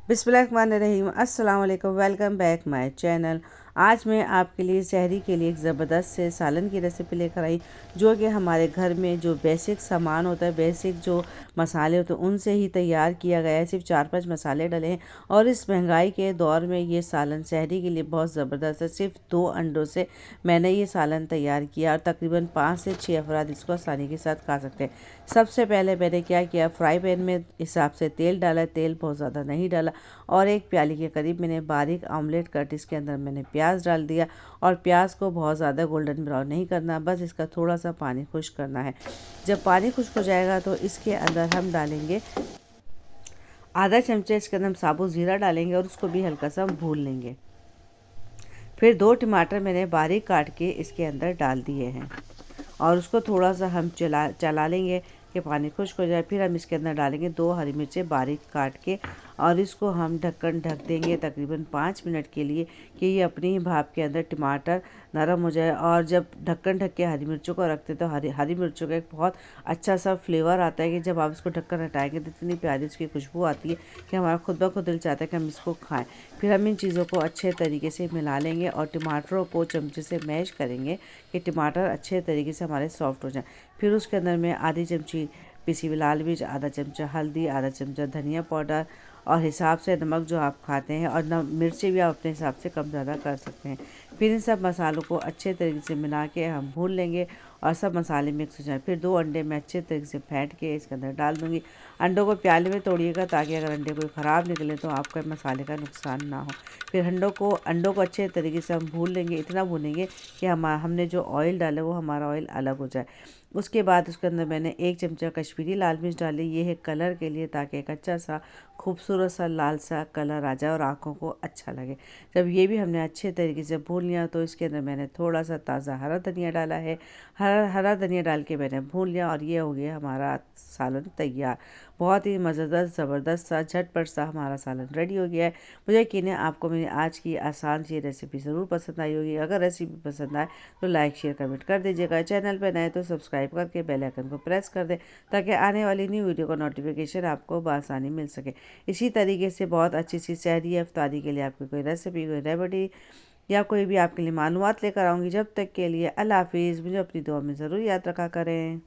बिस्मिल्लाहिर्रहमानिर्रहीम। अस्सलाम वालेकुम। Welcome back my channel. आज मैं आपके लिए सहरी के लिए एक ज़बरदस्त से सालन की रेसिपी लेकर आई, जो कि हमारे घर में जो बेसिक सामान होता है, बेसिक जो मसाले होते हैं, उनसे ही तैयार किया गया है। सिर्फ 4-5 मसाले डले हैं और इस महंगाई के दौर में ये सालन सहरी के लिए बहुत ज़बरदस्त है। सिर्फ 2 अंडों से मैंने ये सालन तैयार किया और तकरीबन 5 से 6 अफराद इसको आसानी के साथ खा सकते हैं। सबसे पहले मैंने क्या किया, फ्राई पैन में हिसाब से तेल डाला। तेल बहुत ज़्यादा नहीं डाला और 1 प्याली के करीब मैंने बारीक ऑमलेट कट इसके अंदर मैंने प्याज डाल दिया। और प्याज को बहुत ज़्यादा गोल्डन ब्राउन नहीं करना, बस इसका थोड़ा सा पानी खुश्क करना है। जब पानी खुश्क हो जाएगा तो इसके अंदर हम डालेंगे आधा चमचा, इसके अंदर हम साबुत ज़ीरा डालेंगे और उसको भी हल्का सा हम भून लेंगे। फिर 2 टमाटर मैंने बारीक काट के इसके अंदर डाल दिए हैं और उसको थोड़ा सा हम चला लेंगे कि पानी खुश्क हो जाए। फिर हम इसके अंदर डालेंगे 2 हरी मिर्चें बारीक काट के और इसको हम ढक्कन ढक देंगे तकरीबन 5 मिनट के लिए कि ये अपनी ही भाप के अंदर टमाटर नरम हो जाए। और जब ढक्कन ढक के हरी मिर्चों को रखते तो हरी मिर्चों का एक बहुत अच्छा सा फ्लेवर आता है कि जब आप इसको ढक्कन हटाएंगे तो इतनी प्यारी उसकी खुशबू आती है कि हमारा खुद ब खुद दिल चाहता है कि हम इसको खाएँ। फिर हम इन चीज़ों को अच्छे तरीके से मिला लेंगे और टमाटरों को चमचे से मैश करेंगे कि टमाटर अच्छे तरीके से हमारे सॉफ्ट हो जाएं। फिर उसके अंदर मैं आधी चमची पिसी हुई लाल मिर्च, आधा चमचा हल्दी, आधा चमचा धनिया पाउडर और हिसाब से नमक जो आप खाते हैं, और मिर्ची भी आप अपने हिसाब से कम ज़्यादा कर सकते हैं। फिर इन सब मसालों को अच्छे तरीके से मिला के हम भून लेंगे और सब मसाले मिक्स हो जाए। फिर 2 अंडे मैं अच्छे तरीके से फेंट के इसके अंदर डाल दूँगी। अंडों को प्याले में तोड़िएगा ताकि अगर अंडे कोई ख़राब निकले तो आपका मसाले का नुकसान ना हो। फिर अंडों को अच्छे तरीके से हम भून लेंगे, इतना भूनेंगे कि हमने जो ऑयल डाला वो हमारा ऑयल अलग हो जाए। उसके बाद उसके अंदर मैंने 1 चमचा कश्मीरी लाल मिर्च डाली। ये है कलर के लिए, ताकि एक अच्छा सा खूबसूरत सा लाल सा कलर आ जाए और आँखों को अच्छा लगे। जब ये भी हमने अच्छे तरीके से भून लिया तो इसके अंदर मैंने थोड़ा सा ताज़ा हरा धनिया डाला है। हरा धनिया डाल के मैंने भून लिया और ये हो गया हमारा सालन तैयार। बहुत ही मज़ेदार ज़बरदस्त सा झटपट सा हमारा सालन रेडी हो गया है। मुझे यकीन है आपको मेरी आज की आसान सी रेसिपी ज़रूर पसंद आई होगी। अगर रेसिपी पसंद आए तो लाइक शेयर कमेंट कर दीजिएगा। चैनल पर नए तो सब्सक्राइब करके बेल आइकन को प्रेस कर दें ताकि आने वाली न्यू वीडियो का नोटिफिकेशन आपको बआसानी मिल सके। इसी तरीके से बहुत अच्छी सी सहरी या इफ्तारी के लिए आपकी कोई रेसिपी, कोई रेमेडी या कोई भी आपके लिए मालूमात लेकर आऊँगी। जब तक के लिए अल्लाह हाफिज़। मुझे अपनी दुआ में ज़रूर याद रखा करें।